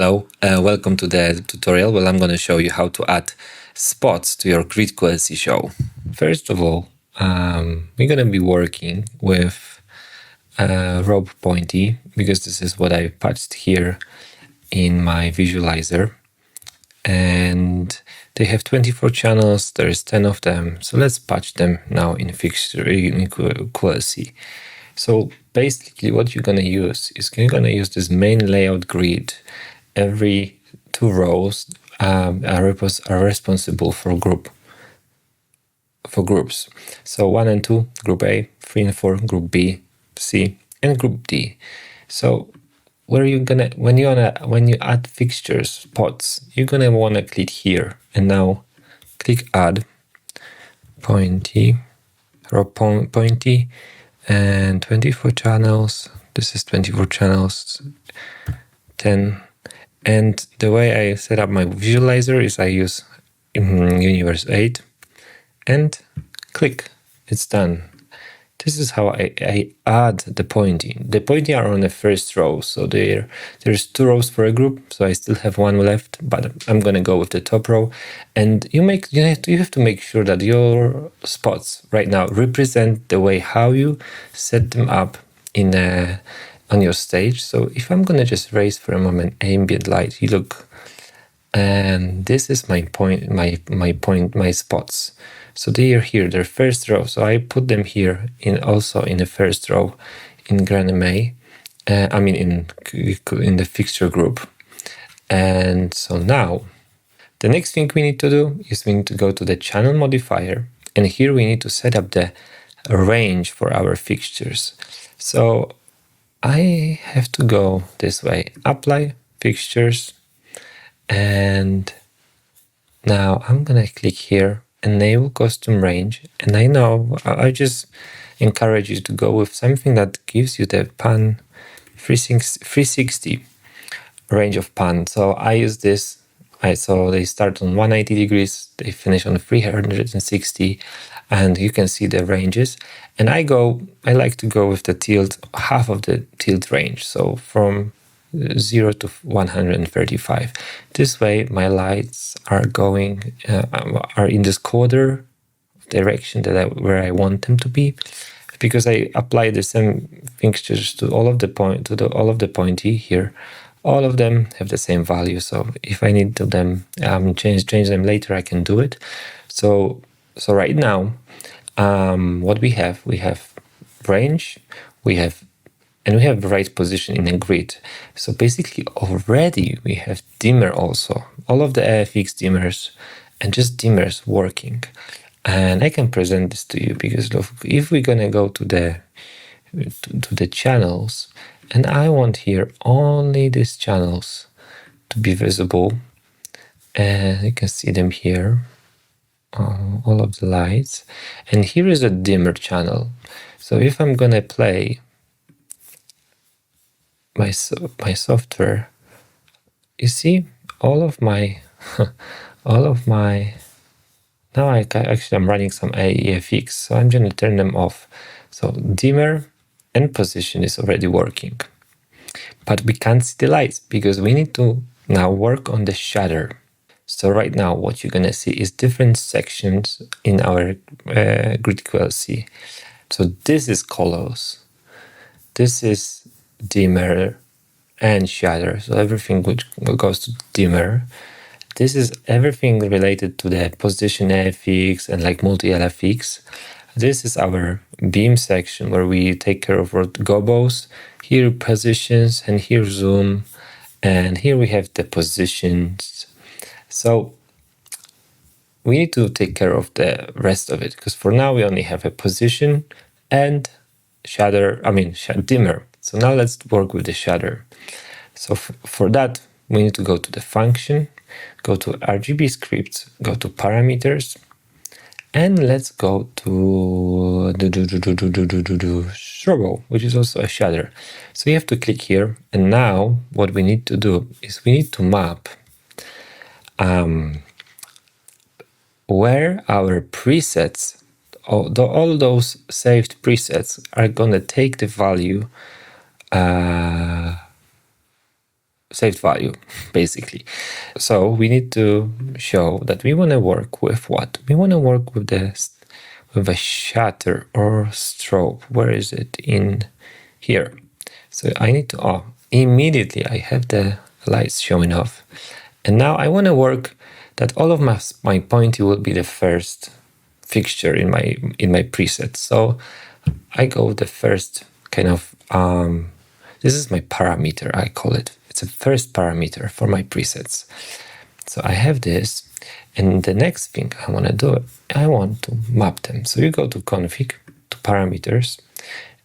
Hello, welcome to the tutorial where I'm going to show you how to add spots to your GRIDqlc show. First of all, we're going to be working with rope pointy because this is what I patched here in my visualizer. And they have 24 channels, there's 10 of them. So let's patch them now in QLC. So basically what you're going to use is you're going to use this main layout grid. Every two rows are responsible for groups. So 1 and 2, group A, 3 and 4, group B, C, and group D. So when you add fixtures spots, you're gonna wanna click here and now click add pointy, row pointy, and 24 channels. This is 24 channels, 10. And the way I set up my visualizer is I use Universe 8 and click, it's done. This is how I add the pointing. The pointing are on the first row, so there's 2 rows for a group, so I still have 1 left, but I'm gonna go with the top row. And you have to make sure that your spots right now represent the way how you set them up in on your stage. So if I'm gonna just raise for a moment ambient light, you look, and this is my point, my spots. So they are here, they're first row. So I put them here also in the first row in GRANMA. In the fixture group. And so now the next thing we need to do is we need to go to the channel modifier, and here we need to set up the range for our fixtures. So I have to go this way, apply fixtures, and now I'm gonna click here, enable custom range. And I know I just encourage you to go with something that gives you the pan 360 range of pan. So I use this. So they start on 180 degrees, they finish on 360, and you can see the ranges. And I like to go with the tilt, half of the tilt range, so from 0 to 135. This way my lights are going are in this quarter direction where I want them to be, because I apply the same fixtures to all of the pointy here. All of them have the same value, so if I need to change them later, I can do it. So right now, what we have range, we have right position in a grid. So basically already we have dimmer also, all of the FX dimmers and just dimmers working. And I can present this to you because if we're gonna go to the channels, and I want here only these channels to be visible, and you can see them here, all of the lights. And here is a dimmer channel. So if I'm gonna play my software, you see all of my now I'm running some AEFX, so I'm going to turn them off. So dimmer and position is already working, but we can't see the lights because we need to now work on the shader. So right now what you're going to see is different sections in our GRIDqlc. So this is colors, this is dimmer and shader, so everything which goes to dimmer. This is everything related to the position FX and like multi-LFX. This is our beam section where we take care of our gobos. Here positions, and here zoom, and here we have the positions. So we need to take care of the rest of it, because for now we only have a position and shader, dimmer. So now let's work with the shader. So for that, we need to go to the function, go to RGB scripts, go to parameters, and let's go to strobo, which is also a shader. So you have to click here, and now what we need to do is we need to map where our presets, all those saved presets, are gonna take the value saved value, basically. So we need to show that we want to work with what? We want to work with a shatter or strobe. Where is it? In here. So I need to, immediately I have the lights showing off. And now I want to work that all of my pointy will be the first fixture in my preset. So I go with the first kind of, this is my parameter, I call it. It's a first parameter for my presets. So I have this, and the next thing I want to do, I want to map them. So you go to config, to parameters,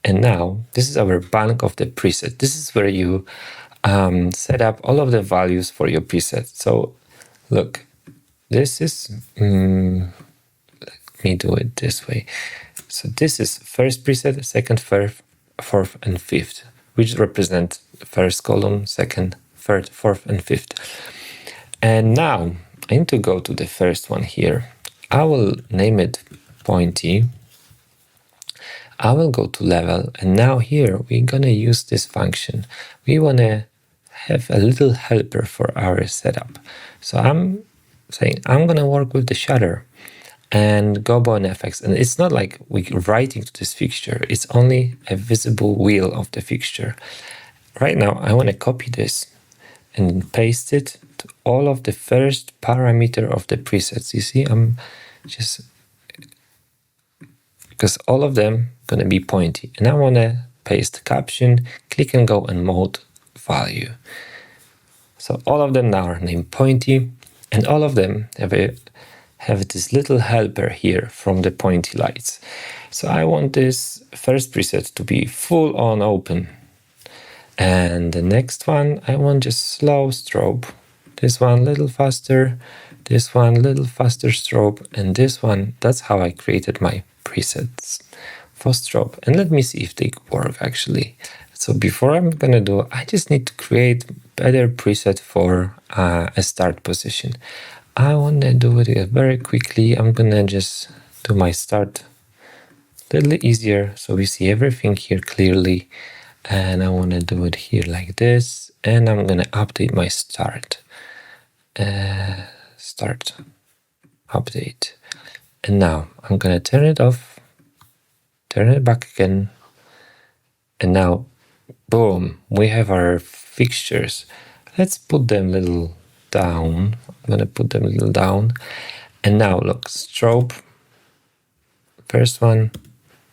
and now this is our bank of the preset. This is where you set up all of the values for your preset. So look, this is, let me do it this way. So this is first preset, second, third, fourth, and fifth, which represent first column, second, third, fourth, and fifth. And now I need to go to the first one here. I will name it pointy. I will go to level, and now here we're gonna use this function. We wanna have a little helper for our setup. So I'm saying I'm gonna work with the shader and Gobo and FX, and it's not like we're writing to this fixture, it's only a visible wheel of the fixture. Right now I want to copy this and paste it to all of the first parameter of the presets. You see, I'm just, because all of them gonna be pointy, and I want to paste caption, click and go, and mode value. So all of them now are named pointy, and all of them have this little helper here from the pointy lights. So I want this first preset to be full on open. And the next one, I want just slow strobe. This one a little faster, this one a little faster strobe, and this one, that's how I created my presets for strobe. And let me see if they work actually. So before I'm gonna do, I just need to create better preset for a start position. I want to do it very quickly. I'm gonna just do my start a little easier so we see everything here clearly. And I want to do it here like this, and I'm gonna update my start update, and now I'm gonna turn it off, turn it back again, and now boom, we have our fixtures. Let's put them a little down. I'm gonna put them a little down, and now look, strobe, first one,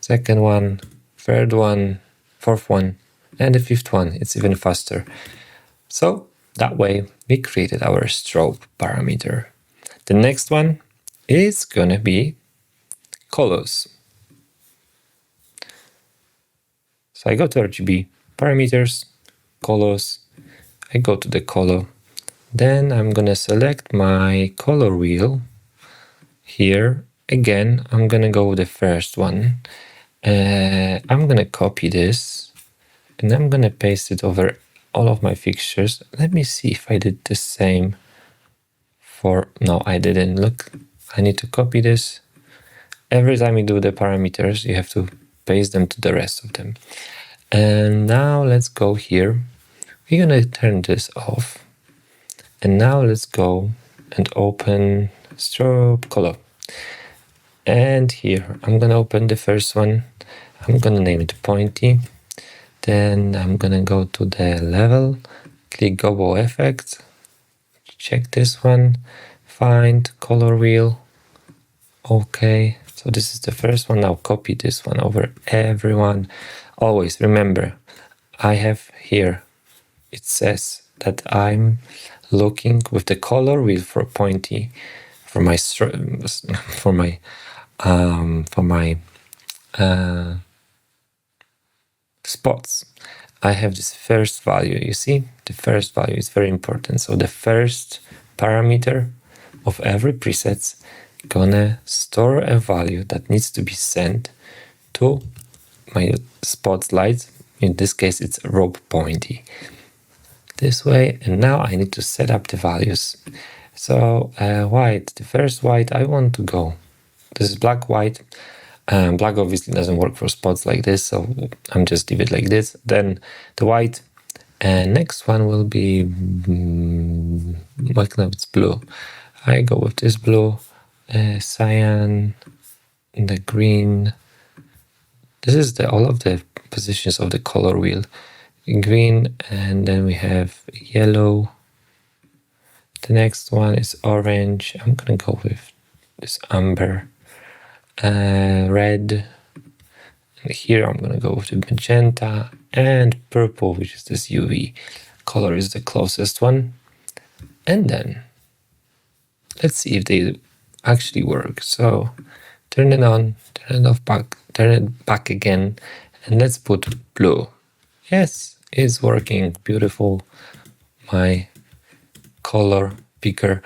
second one, third one, fourth one, and the fifth one. It's even faster. So that way we created our strobe parameter. The next one is gonna be colors. So I go to RGB, parameters, colors, I go to the color, then I'm gonna select my color wheel here. Again, I'm gonna go with the first one. I'm gonna copy this, and I'm gonna paste it over all of my fixtures. Let me see if I did the same for, no, I didn't. Look, I need to copy this. Every time you do the parameters, you have to paste them to the rest of them. And now let's go here. We're gonna turn this off. And now let's go and open strobe color. And here, I'm gonna open the first one. I'm gonna name it pointy. Then I'm gonna go to the level, click Gobo effect, check this one, find color wheel. Okay, so this is the first one. Now copy this one over everyone. Always remember, I have here, it says that I'm looking with the color wheel for pointy for my spots. I have this first value. You see, the first value is very important. So the first parameter of every preset gonna store a value that needs to be sent to my spotlight. In this case, it's rope pointy. This way, and now I need to set up the values. So white, the first white, I want to go. This is black, white. Black obviously doesn't work for spots like this, so I'm just leave it like this. Then the white, And next one will be, what color? It's blue. I go with this blue, cyan, the green. This is all of the positions of the color wheel. Green, and then we have yellow. The next one is orange. I'm gonna go with this amber. Red. And here I'm gonna go with the magenta, and purple, which is this UV color, is the closest one. And then let's see if they actually work. So turn it on, turn it off, turn it back again, and let's put blue. Yes, it's working. Beautiful. My color picker,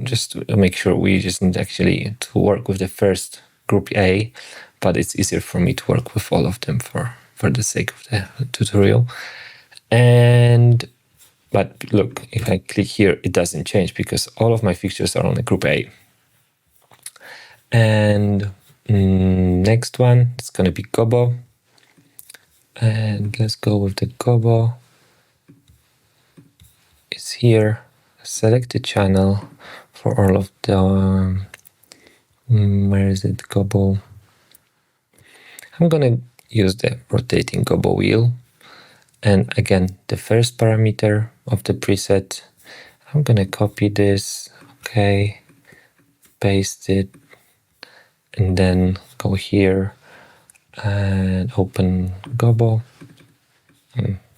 just to make sure we just need actually to work with the first group A, but it's easier for me to work with all of them for the sake of the tutorial. But look, if I click here, it doesn't change because all of my fixtures are on the group A. And next one, it's going to be Gobo. And let's go with the Gobo. It's here. Select the channel for all of the, where is it, Gobo? I'm going to use the rotating Gobo wheel. And again, the first parameter of the preset, I'm going to copy this, okay, paste it, and then go here and open Gobo.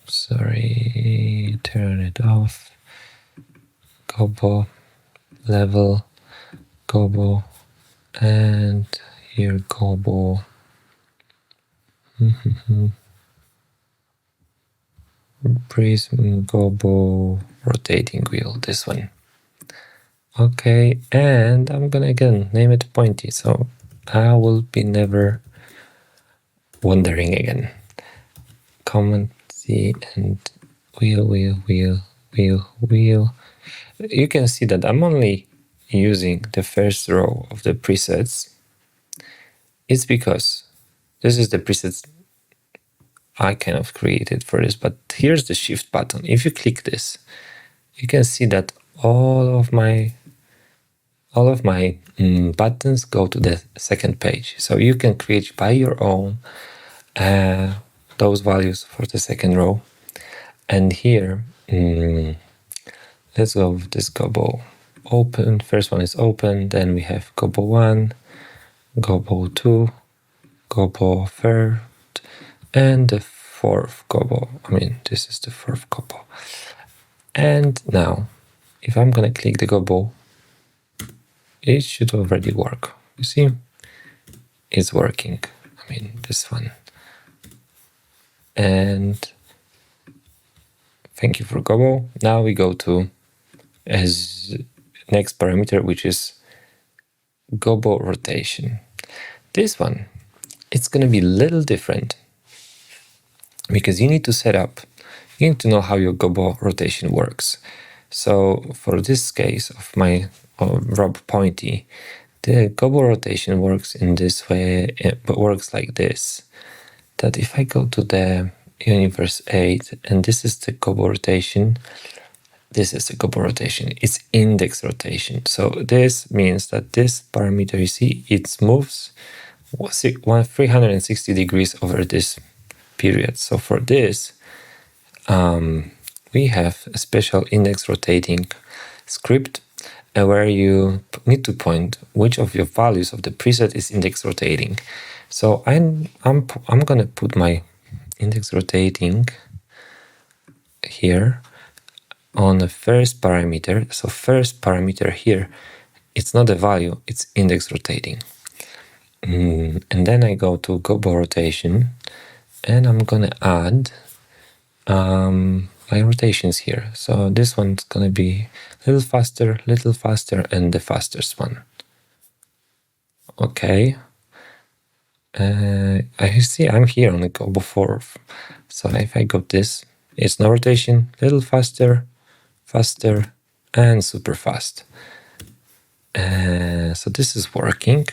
Sorry, turn it off. Gobo, level, Gobo, and here Gobo. Prism, Gobo, rotating wheel, this one. Okay, and I'm gonna again name it pointy, so I will be never wandering again. Command C and wheel, wheel, wheel, wheel, wheel. You can see that I'm only using the first row of the presets. It's because this is the presets I kind of created for this, but here's the shift button. If you click this, you can see that all of my buttons go to the second page. So you can create by your own those values for the second row. And here, let's go with this Gobo. Open, first one is open, then we have Gobo 1, Gobo 2, Gobo 3rd, and the 4th Gobo. I mean, this is the 4th Gobo. And now, if I'm gonna click the Gobo, it should already work. You see, it's working. I mean, this one. And thank you for Gobo. Now we go to as next parameter, which is Gobo rotation. This one, it's gonna be a little different because you need to know how your Gobo rotation works. So for this case of my Rob Pointy, the Gobo rotation works in this way, but works like this. That if I go to the universe 8, and this is the Gobo rotation, this is the Gobo rotation. It's index rotation. So this means that this parameter, you see, it moves 360 degrees over this period. So for this, we have a special index rotating script where you need to point which of your values of the preset is index rotating. So I'm gonna put my index rotating here on the first parameter. So first parameter here, it's not a value, it's index rotating. And then I go to Gobo rotation, and I'm gonna add my rotations here. So this one's gonna be a little faster, and the fastest one. Okay. I see I'm here on the Gobo 4. So if I go this, it's no rotation, little faster, and super fast. So this is working.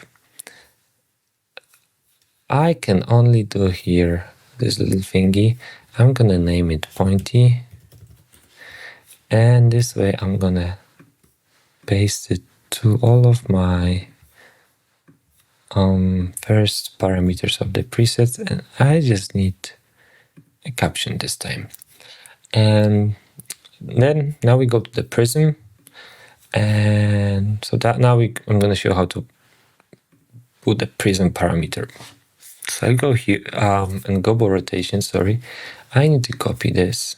I can only do here this little thingy. I'm gonna name it pointy, and this way I'm gonna paste it to all of my first parameters of the presets, and I just need a caption this time. And then now we go to the Prism, and so that now I'm gonna show how to put the Prism parameter. So I'll go here and Gobo rotation, sorry. I need to copy this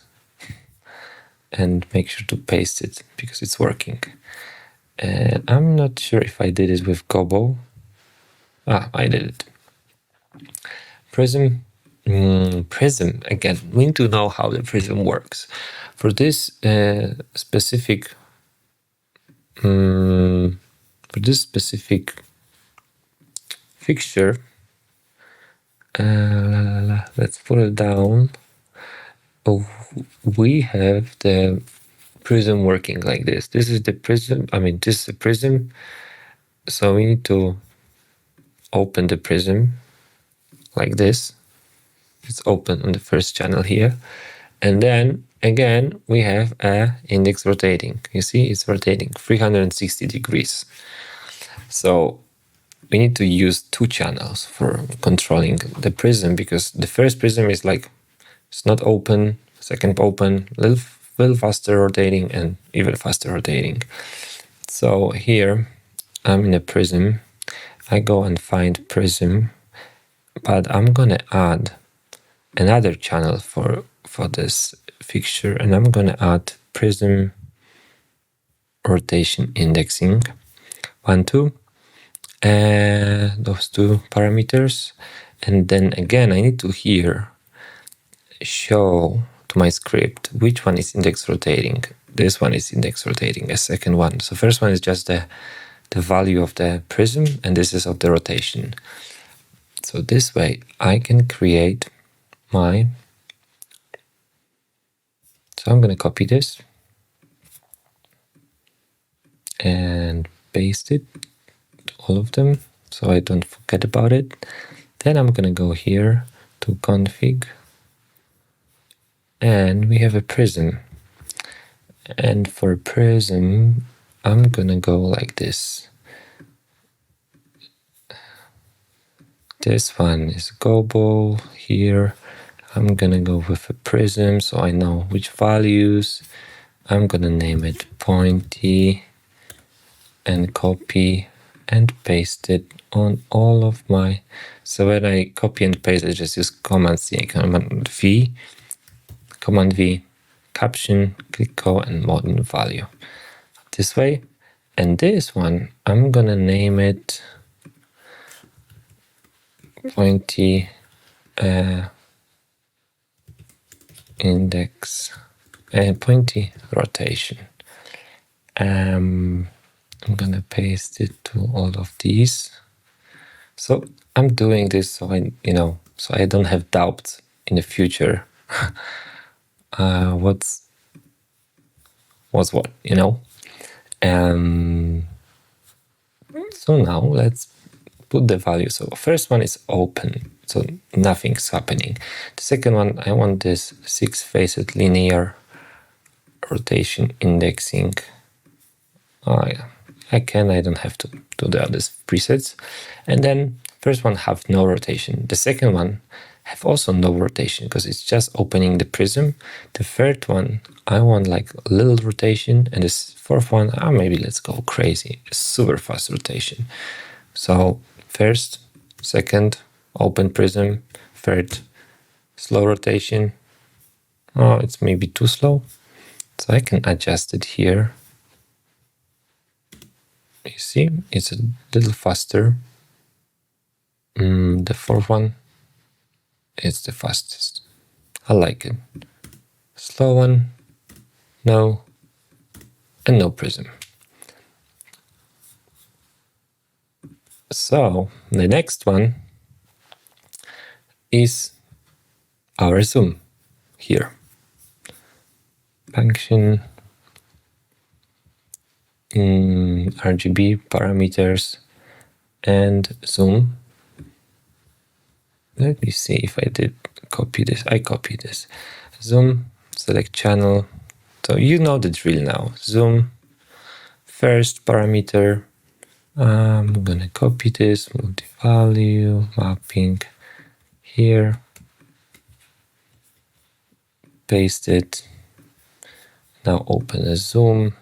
and make sure to paste it because it's working. And I'm not sure if I did it with Gobo. I did it. Prism. Prism, again, we need to know how the Prism works. For this specific fixture, let's put it down. Oh, we have the Prism working like this. This is the Prism, this is the Prism. So we need to open the Prism like this. It's open on the first channel here. And then again, we have a index rotating. You see, it's rotating 360 degrees. So we need to use two channels for controlling the Prism, because the first Prism is like, it's not open, second open, a little faster rotating and even faster rotating. So here I'm in a Prism. I go and find Prism, but I'm gonna add another channel for this fixture, and I'm gonna add Prism rotation indexing 1, 2, and those two parameters. And then again, I need to here show to my script which one is index rotating. This one is index rotating, a second one. So first one is just the value of the Prism, and this is of the rotation. So this way I can create my, so I'm going to copy this and paste it to all of them so I don't forget about it. Then I'm going to go here to config, and we have a Prism. And for Prism, I'm going to go like this. This one is Gobo here. I'm gonna go with a Prism so I know which values. I'm gonna name it pointy and copy and paste it on all of my. So when I copy and paste, I just use Command C, Command V, caption, click go, and modern value. This way. And this one, I'm gonna name it pointy index and pointy rotation. I'm gonna paste it to all of these. So I'm doing this so so I don't have doubts in the future. What's what, so now let's put the value. So first one is open, so nothing's happening. The second one, I want this 6-facet linear rotation indexing. Oh yeah, I don't have to do the other presets. And then first one have no rotation. The second one have also no rotation because it's just opening the Prism. The third one, I want like a little rotation, and this fourth one, maybe let's go crazy, super fast rotation. So first, second, open Prism, third, slow rotation. Oh, it's maybe too slow. So I can adjust it here. You see, it's a little faster. The fourth one, it's the fastest. I like it. Slow one, no, and no Prism. So the next one is our zoom here. Function RGB parameters and zoom. Let me see if I did copy this. I copy this. Zoom, select channel. So you know the drill now. Zoom, first parameter. I'm gonna copy this, move the value, mapping here, paste it. Now open a zoom,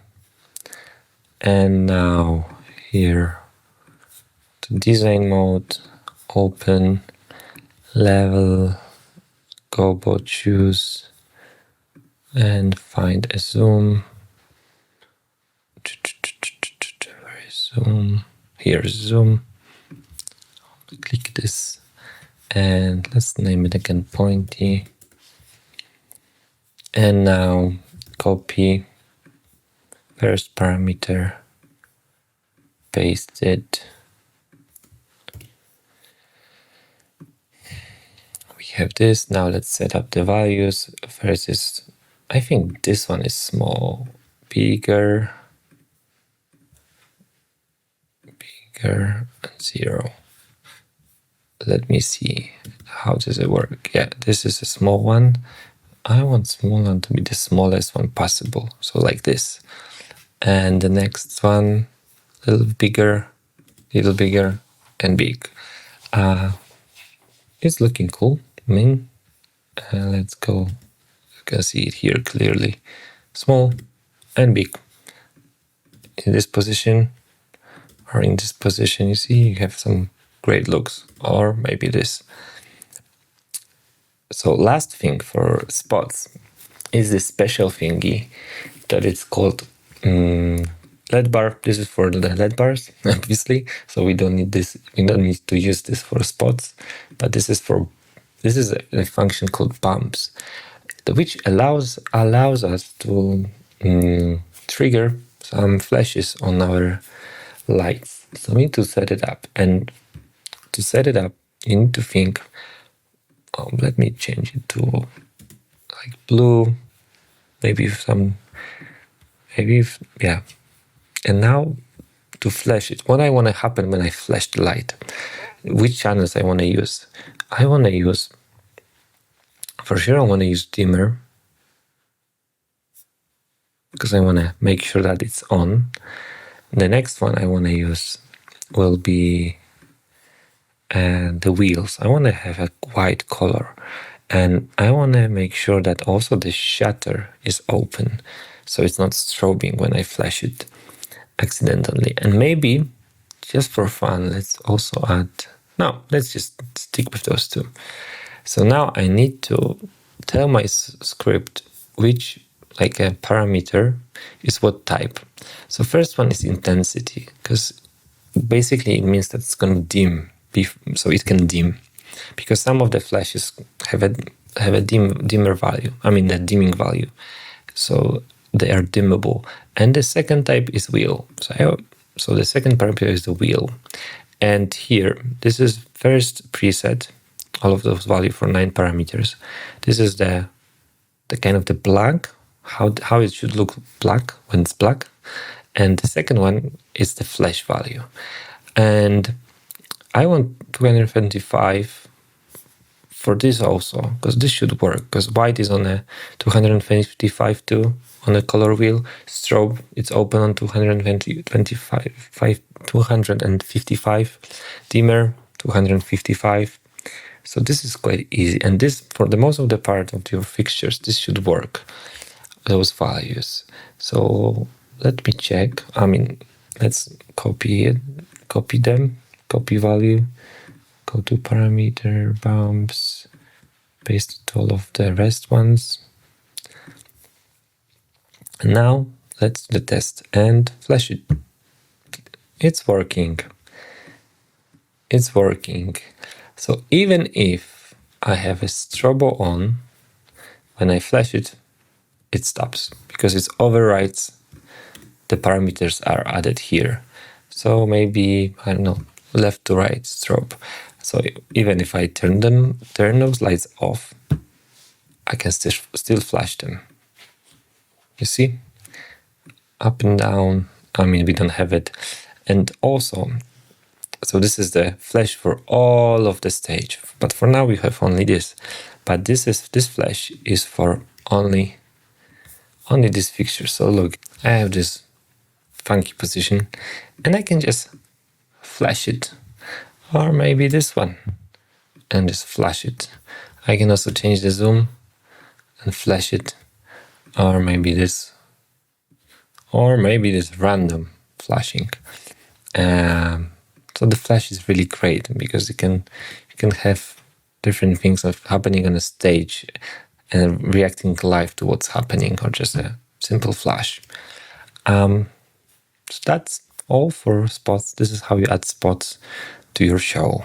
and now here to design mode, open level, Gobo, choose, and find a zoom. Where is zoom? Here's zoom. Click this, and let's name it again pointy. And now copy first parameter, paste it. We have this. Now let's set up the values. First is, I think this one is small, bigger, and 0. Let me see, how does it work? Yeah, this is a small one. I want small one to be the smallest one possible, so like this. And the next one, a little bigger, and big. It's looking cool. I mean, let's go. You can see it here clearly. Small and big. In this position, or in this position, you see you have some great looks, or maybe this. So last thing for spots is this special thingy that it's called LED bar. This is for the LED bars, obviously. So we don't need this. We don't need to use this for spots. But this is a function called bumps, which allows us to trigger some flashes on our lights. So we need to set it up, and to set it up, you need to think. Let me change it to like blue, yeah. And now to flash it, what I want to happen when I flash the light, which channels I want to use. I want to use, for sure I want to use dimmer, because I want to make sure that it's on. The next one I want to use will be the wheels. I want to have a white color, and I want to make sure that also the shutter is open, so it's not strobing when I flash it accidentally. And maybe just for fun, let's also add, no, let's just stick with those two. So now I need to tell my script which, like a parameter, is what type. So first one is intensity, because basically it means that it's going to dim, so it can dim, because some of the flashes have a dimmer value. I mean the dimming value, so they are dimmable. And the second type is wheel. So the second parameter is the wheel. And here, this is first preset, all of those values for 9 parameters. This is the kind of the black, how it should look black when it's black. And the second one is the flash value. And I want 225 for this also, because this should work, because white is on a 255 too, on the color wheel. Strobe, it's open on 255, dimmer 255. So this is quite easy, and this, for the most of the part of your fixtures, this should work, those values. So let me check. I mean, let's copy it, copy them, copy value, go to parameter, bumps, paste it all of the rest ones. And now let's do the test and flash it. It's working. It's working. So even if I have a strobo on, when I flash it, it stops, because it overrides the parameters are added here. So maybe, I don't know, left to right strobe. So even if I turn those lights off, I can still flash them. You see? Up and down. I mean, we don't have it. And also, so this is the flash for all of the stage. But for now, we have only this. but this flash is for only this fixture. So look, I have this funky position, and I can just flash it, or maybe this one, and just flash it. I can also change the zoom and flash it, or maybe this random flashing. So the flash is really great because you can have different things happening on a stage and reacting live to what's happening, or just a simple flash. So that's all for spots. This is how you add spots to your show.